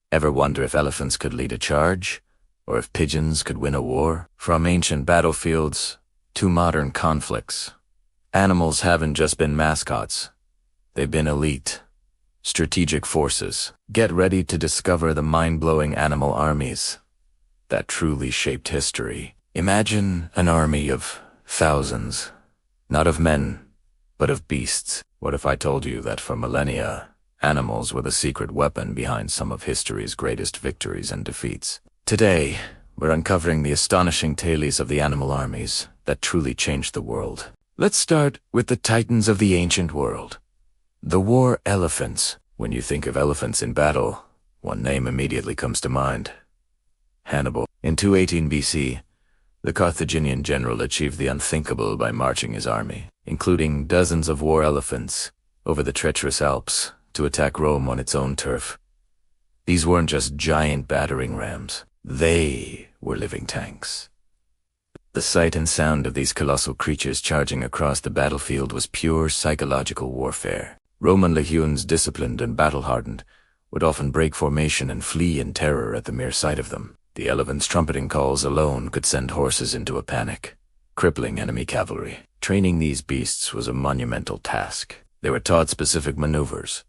Ever wonder if elephants could lead a charge? Or if pigeons could win a war? From ancient battlefields to modern conflicts, animals haven't just been mascots. They've been elite, strategic forces. Get ready to discover the mind-blowing animal armies that truly shaped history. Imagine an army of thousands, not of men, but of beasts. What if I told you that for millennia, animals were the secret weapon behind some of history's greatest victories and defeats? Today, we're uncovering the astonishing tales of the animal armies that truly changed the world. Let's start with the titans of the ancient world, the war elephants. When you think of elephants in battle, one name immediately comes to mind: Hannibal. In 218 BC, the Carthaginian general achieved the unthinkable by marching his army, including dozens of war elephants, over the treacherous Alps to attack Rome on its own turf. These weren't just giant battering rams. They were living tanks. The sight and sound of these colossal creatures charging across the battlefield was pure psychological warfare. Roman legions, disciplined and battle-hardened, would often break formation and flee in terror at the mere sight of them. The elephants' trumpeting calls alone could send horses into a panic, crippling enemy cavalry. Training these beasts was a monumental task. They were taught specific maneuvers,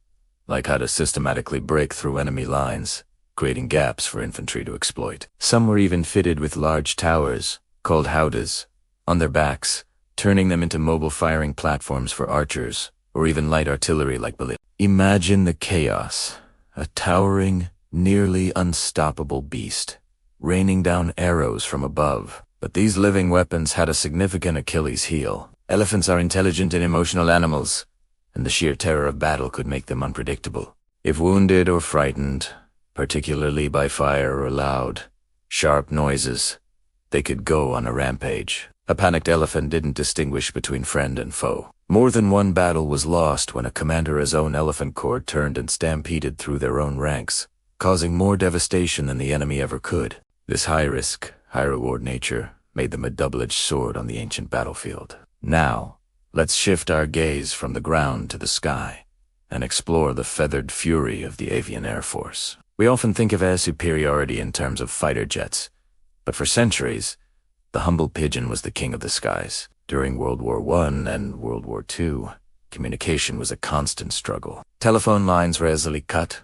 like how to systematically break through enemy lines, creating gaps for infantry to exploit. Some were even fitted with large towers, called howdahs, on their backs, turning them into mobile firing platforms for archers, or even light artillery like bullets. Imagine the chaos. A towering, nearly unstoppable beast, raining down arrows from above. But these living weapons had a significant Achilles heel. Elephants are intelligent and emotional animals, and the sheer terror of battle could make them unpredictable. If wounded or frightened, particularly by fire or loud, sharp noises, they could go on a rampage. A panicked elephant didn't distinguish between friend and foe. More than one battle was lost when a commander's own elephant corps turned and stampeded through their own ranks, causing more devastation than the enemy ever could. This high-risk, high-reward nature made them a double-edged sword on the ancient battlefield. Now, let's shift our gaze from the ground to the sky and explore the feathered fury of the avian air force. We often think of air superiority in terms of fighter jets, but for centuries, the humble pigeon was the king of the skies. During World War I and World War II, communication was a constant struggle. Telephone lines were easily cut,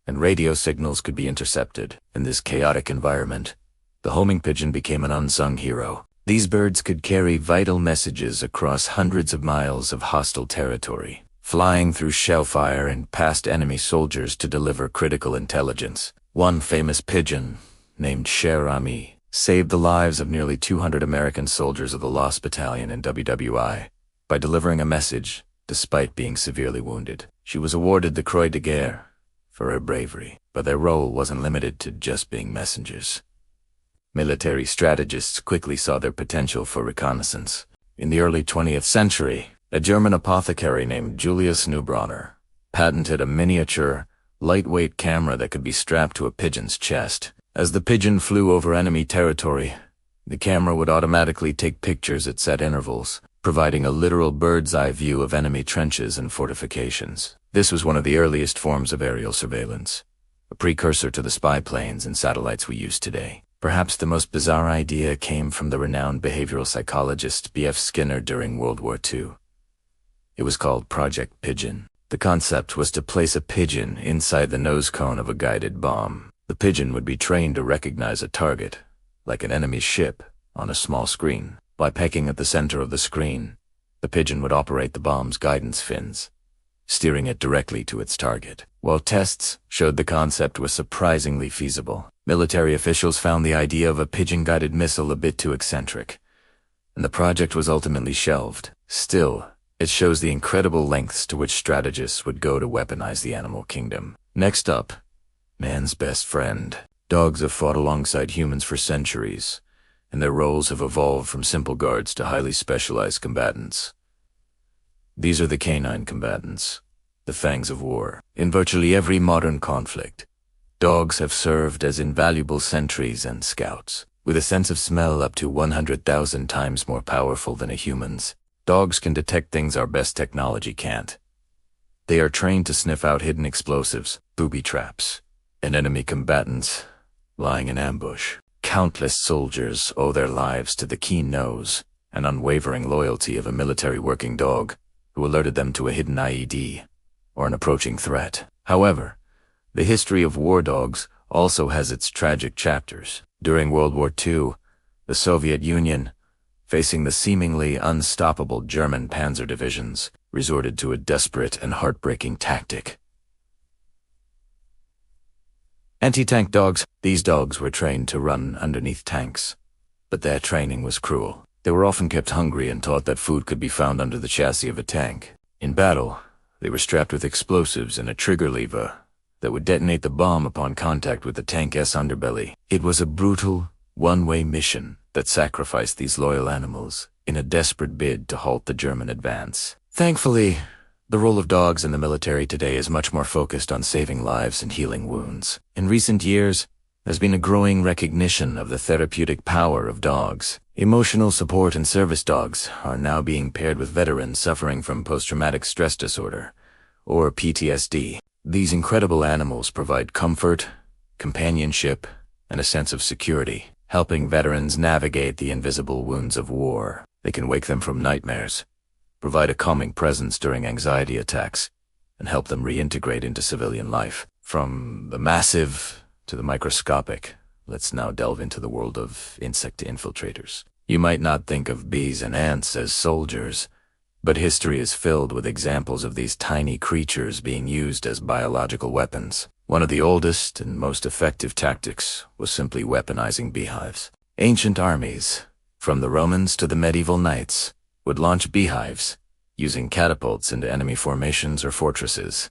and radio signals could be intercepted. In this chaotic environment, the homing pigeon became an unsung hero. These birds could carry vital messages across hundreds of miles of hostile territory, flying through shellfire and past enemy soldiers to deliver critical intelligence. One famous pigeon, named Cher Ami, saved the lives of nearly 200 American soldiers of the Lost Battalion in WWI by delivering a message despite being severely wounded. She was awarded the Croix de Guerre for her bravery, but their role wasn't limited to just being messengers. Military strategists quickly saw their potential for reconnaissance. In the early 20th century, a German apothecary named Julius Neubronner patented a miniature, lightweight camera that could be strapped to a pigeon's chest. As the pigeon flew over enemy territory, the camera would automatically take pictures at set intervals, providing a literal bird's-eye view of enemy trenches and fortifications. This was one of the earliest forms of aerial surveillance, a precursor to the spy planes and satellites we use today. Perhaps the most bizarre idea came from the renowned behavioral psychologist B.F. Skinner during World War II. It was called Project Pigeon. The concept was to place a pigeon inside the nose cone of a guided bomb. The pigeon would be trained to recognize a target, like an enemy ship, on a small screen. By pecking at the center of the screen, the pigeon would operate the bomb's guidance fins, steering it directly to its target. While tests showed the concept was surprisingly feasible, military officials found the idea of a pigeon-guided missile a bit too eccentric, and the project was ultimately shelved. Still, it shows the incredible lengths to which strategists would go to weaponize the animal kingdom. Next up, man's best friend. Dogs have fought alongside humans for centuries, and their roles have evolved from simple guards to highly specialized combatants. These are the canine combatants, the fangs of war. In virtually every modern conflict, dogs have served as invaluable sentries and scouts. With a sense of smell up to 100,000 times more powerful than a human's, dogs can detect things our best technology can't. They are trained to sniff out hidden explosives, booby traps, and enemy combatants lying in ambush. Countless soldiers owe their lives to the keen nose and unwavering loyalty of a military working dog who alerted them to a hidden IED or an approaching threat. However, the history of war dogs also has its tragic chapters. During World War II, the Soviet Union, facing the seemingly unstoppable German panzer divisions, resorted to a desperate and heartbreaking tactic. Anti-tank dogs. These dogs were trained to run underneath tanks, but their training was cruel. They were often kept hungry and taught that food could be found under the chassis of a tank. In battle, they were strapped with explosives and a trigger lever that would detonate the bomb upon contact with the tank's underbelly. It was a brutal, one-way mission that sacrificed these loyal animals in a desperate bid to halt the German advance. Thankfully, the role of dogs in the military today is much more focused on saving lives and healing wounds. In recent years, there's been a growing recognition of the therapeutic power of dogs. Emotional support and service dogs are now being paired with veterans suffering from post-traumatic stress disorder, or PTSD. These incredible animals provide comfort, companionship, and a sense of security, helping veterans navigate the invisible wounds of war. They can wake them from nightmares, provide a calming presence during anxiety attacks, and help them reintegrate into civilian life. From the massive to the microscopic, let's now delve into the world of insect infiltrators. You might not think of bees and ants as soldiers, but history is filled with examples of these tiny creatures being used as biological weapons. One of the oldest and most effective tactics was simply weaponizing beehives. Ancient armies, from the Romans to the medieval knights, would launch beehives, using catapults into enemy formations or fortresses.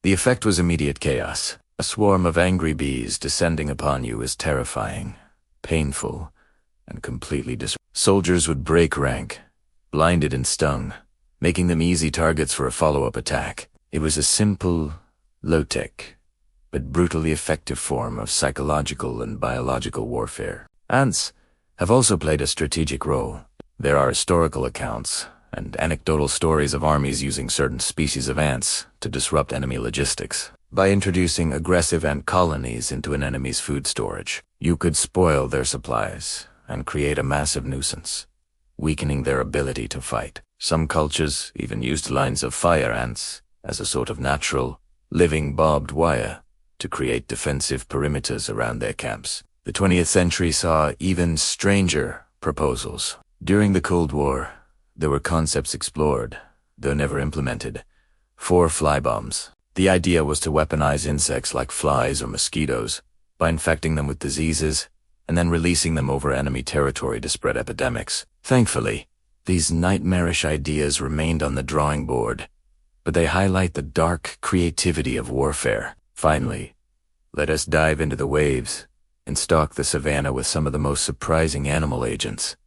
The effect was immediate chaos. A swarm of angry bees descending upon you is terrifying, painful, and completely Soldiers would break rank, blinded and stung, making them easy targets for a follow-up attack. It was a simple, low-tech, but brutally effective form of psychological and biological warfare. Ants have also played a strategic role. There are historical accounts and anecdotal stories of armies using certain species of ants to disrupt enemy logistics. By introducing aggressive ant colonies into an enemy's food storage, you could spoil their supplies and create a massive nuisance, weakening their ability to fight. Some cultures even used lines of fire ants as a sort of natural, living barbed wire to create defensive perimeters around their camps. The 20th century saw even stranger proposals. During the Cold War, there were concepts explored, though never implemented, for fly bombs. The idea was to weaponize insects like flies or mosquitoes by infecting them with diseases and then releasing them over enemy territory to spread epidemics. Thankfully, these nightmarish ideas remained on the drawing board, but they highlight the dark creativity of warfare. Finally, let us dive into the waves and stalk the savannah with some of the most surprising animal agents.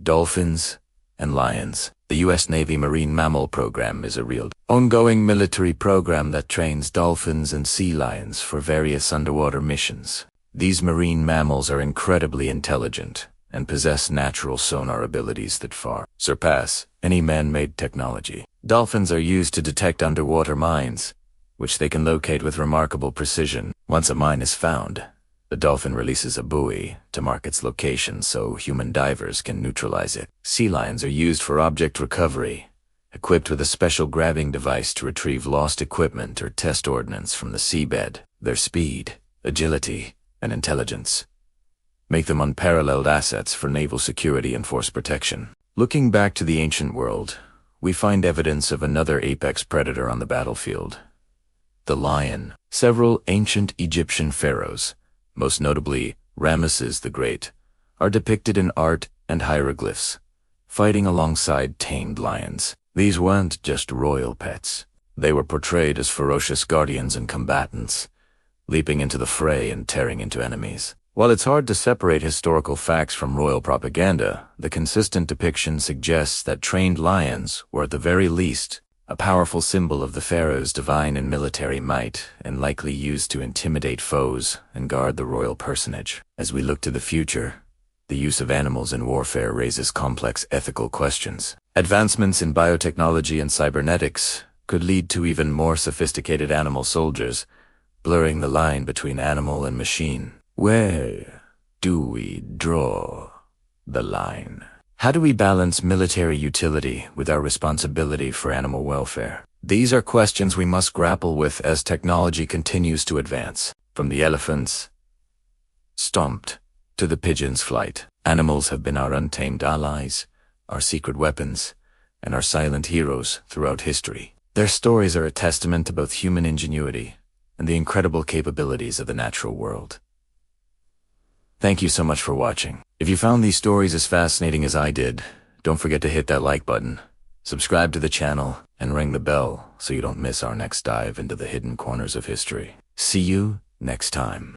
Dolphins and lions. The U.S. Navy Marine Mammal Program is a real, ongoing military program that trains dolphins and sea lions for various underwater missions. These marine mammals are incredibly intelligent and possess natural sonar abilities that far surpass any man-made technology. Dolphins are used to detect underwater mines, which they can locate with remarkable precision. Once a mine is found, the dolphin releases a buoy to mark its location so human divers can neutralize it. Sea lions are used for object recovery, equipped with a special grabbing device to retrieve lost equipment or test ordnance from the seabed. Their speed, agility, and intelligence make them unparalleled assets for naval security and force protection. Looking back to the ancient world, we find evidence of another apex predator on the battlefield: the lion. Several ancient Egyptian pharaohs, most notably Ramesses the Great, are depicted in art and hieroglyphs, fighting alongside tamed lions. These weren't just royal pets. They were portrayed as ferocious guardians and combatants, leaping into the fray and tearing into enemies. While it's hard to separate historical facts from royal propaganda, the consistent depiction suggests that trained lions were at the very least a powerful symbol of the pharaoh's divine and military might, and likely used to intimidate foes and guard the royal personage. As we look to the future, the use of animals in warfare raises complex ethical questions. Advancements in biotechnology and cybernetics could lead to even more sophisticated animal soldiers, blurring the line between animal and machine. Where do we draw the line? How do we balance military utility with our responsibility for animal welfare? These are questions we must grapple with as technology continues to advance. From the elephants stomped to the pigeon's flight, animals have been our untamed allies, our secret weapons, and our silent heroes throughout history. Their stories are a testament to both human ingenuity and the incredible capabilities of the natural world. Thank you so much for watching. If you found these stories as fascinating as I did, don't forget to hit that like button, subscribe to the channel, and ring the bell so you don't miss our next dive into the hidden corners of history. See you next time.